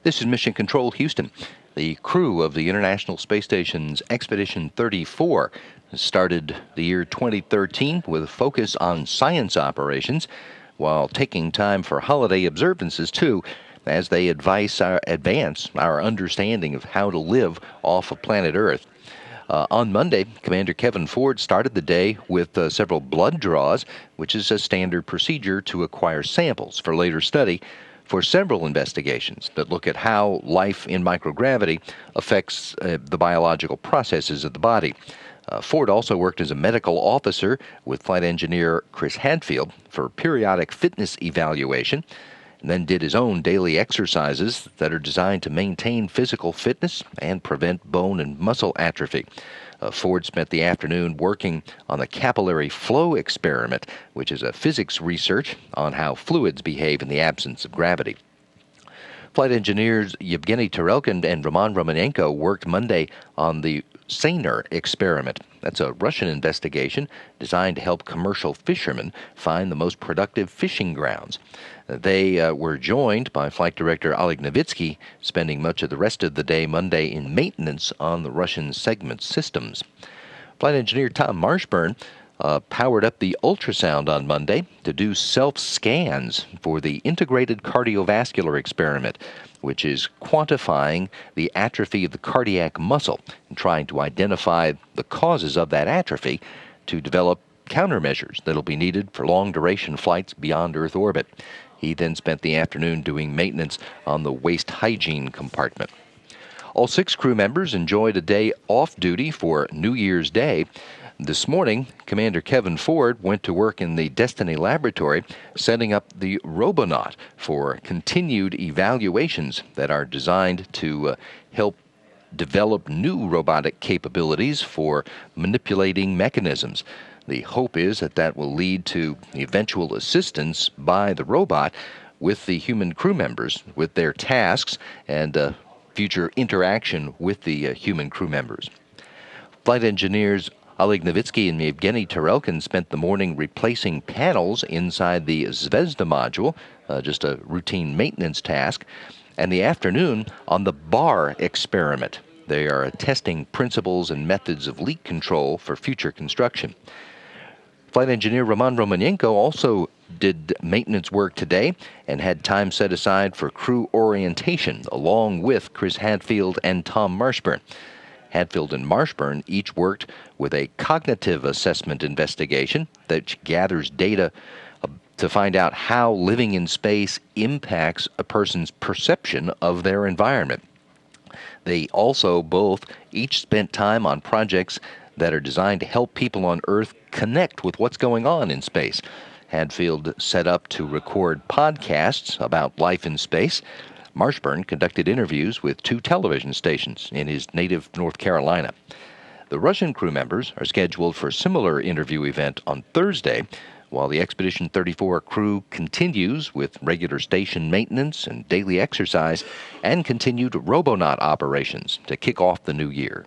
This is Mission Control Houston. The crew of the International Space Station's Expedition 34 started the year 2013 with a focus on science operations while taking time for holiday observances, too, as they advance our understanding of how to live off of planet Earth. On Monday, Commander Kevin Ford started the day with several blood draws, which is a standard procedure to acquire samples for later study for several investigations that look at how life in microgravity affects the biological processes of the body. Ford also worked as a medical officer with flight engineer Chris Hadfield for periodic fitness evaluation, and then did his own daily exercises that are designed to maintain physical fitness and prevent bone and muscle atrophy. Ford spent the afternoon working on the capillary flow experiment, which is a physics research on how fluids behave in the absence of gravity. Flight engineers Yevgeny Tarelkin and Roman Romanenko worked Monday on the Saner experiment. That's a Russian investigation designed to help commercial fishermen find the most productive fishing grounds. They were joined by Flight Director Oleg Novitsky, spending much of the rest of the day Monday in maintenance on the Russian segment systems. Flight engineer Tom Marshburn powered up the ultrasound on Monday to do self-scans for the integrated cardiovascular experiment, which is quantifying the atrophy of the cardiac muscle and trying to identify the causes of that atrophy to develop countermeasures that will be needed for long-duration flights beyond Earth orbit. He then spent the afternoon doing maintenance on the waste hygiene compartment. All 6 crew members enjoyed a day off duty for New Year's Day. This morning, Commander Kevin Ford went to work in the Destiny Laboratory, setting up the Robonaut for continued evaluations that are designed to help develop new robotic capabilities for manipulating mechanisms. The hope is that that will lead to eventual assistance by the robot with the human crew members with their tasks and future interaction with the human crew members. Flight engineers Oleg Novitsky and Yevgeny Tarelkin spent the morning replacing panels inside the Zvezda module, just a routine maintenance task, and the afternoon on the bar experiment. They are testing principles and methods of leak control for future construction. Flight engineer Roman Romanenko also did maintenance work today and had time set aside for crew orientation, along with Chris Hadfield and Tom Marshburn. Hadfield and Marshburn each worked with a cognitive assessment investigation that gathers data to find out how living in space impacts a person's perception of their environment. They also both each spent time on projects that are designed to help people on Earth connect with what's going on in space. Hadfield set up to record podcasts about life in space. Marshburn conducted interviews with 2 television stations in his native North Carolina. The Russian crew members are scheduled for a similar interview event on Thursday, while the Expedition 34 crew continues with regular station maintenance and daily exercise and continued Robonaut operations to kick off the new year.